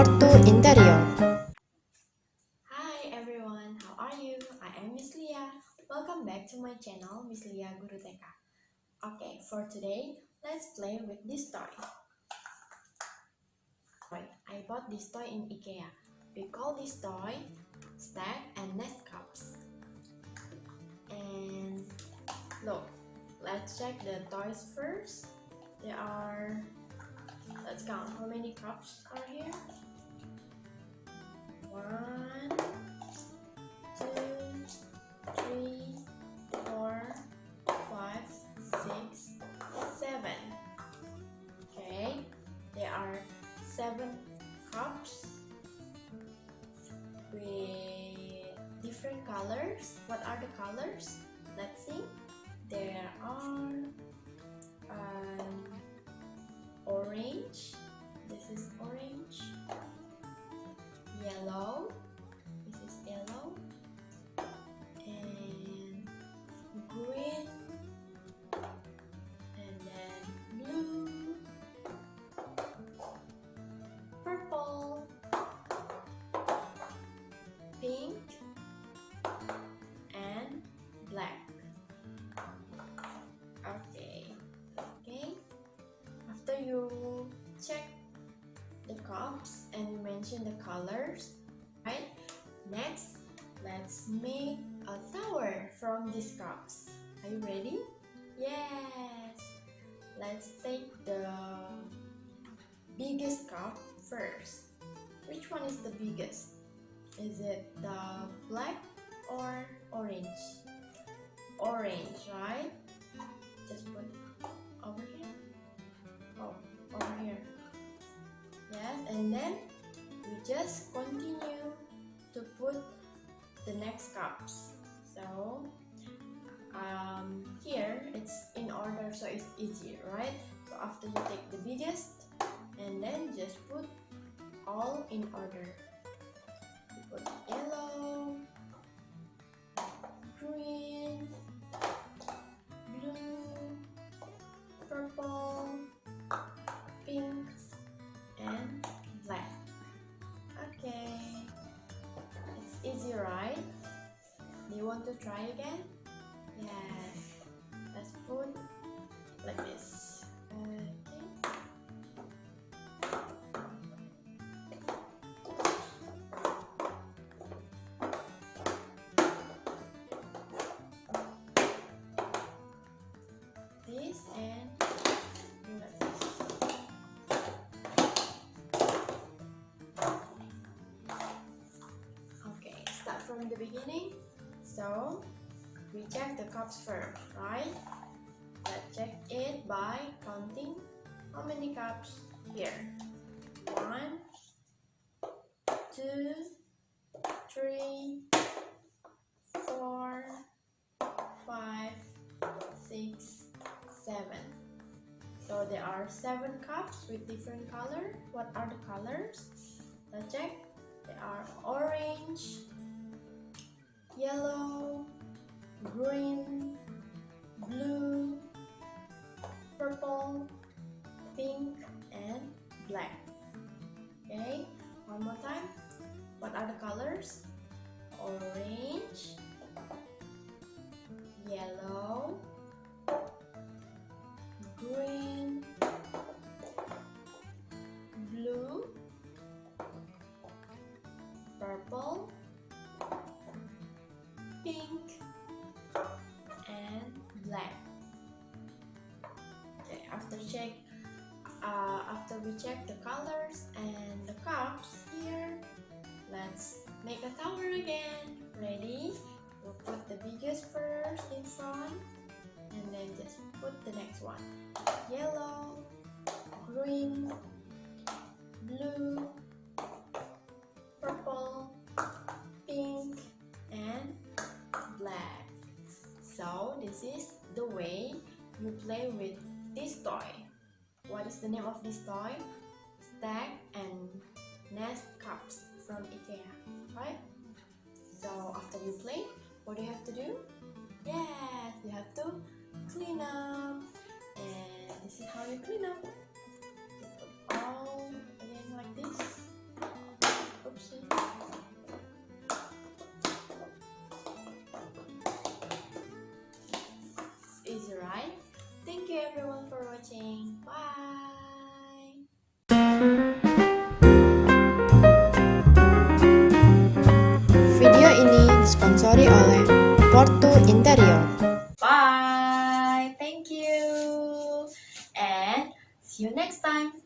Ortu Interior. Hi everyone, how are you? I am Miss Lia. Welcome back to my channel, Miss Lia Guru TK. Okay, for today, let's play with this toy. I bought this toy in IKEA. We call this toy stack and nest cups. And look, let's check the toys first. There are, let's count how many cups are here. 1, 2, 3, 4, 5, 6, 7. Okay, there are 7 cups with different colors. What are the colors? Let's see. There are orange. This is orange. Yellow. This is yellow. And green. And then blue. Purple. Pink. And black. Okay. After you check the cups and you mention the colors, right? Next, let's make a tower from these cups. Are you ready? Yes! Let's take the biggest cup first. Which one is the biggest? Is it the black or orange? Orange, right? Just put over here. Oh, over here. Yes, and then we just continue to put the next cups. So here it's in order, so it's easier, right? So after you take the biggest and then just put all in order. You put yellow, green, blue, purple, pink, and black. Okay, it's easy, right? Do you want to try again? Yes. Let's put like this. This and do like this. Okay, start from the beginning. So we check the cups first, right? Let's check it by counting how many cups here. 1, 2, 3, 4, 5, 6, 7. So there are 7 cups with different color. What are the colors? Let's check. There are orange, yellow, green, blue, purple, pink, and black. Okay, one more time. What are the colors? Orange, yellow, green, blue, purple, pink, and black. Okay, after we check the colors and the cups here, let's make a tower again. Ready? We'll put the biggest first in front and then just put the next one. Yellow, green, blue, purple, pink, and black. So this is the way you play with this toy. What is the name of this toy? Stack and nest cups from IKEA, right? So after you play, what do you have to do? Yes, you have to clean up. And this is how you clean up. You put all again like this. you everyone for watching. Bye. Video ini disponsori oleh Porto Interior. Bye. Thank you. And see you next time.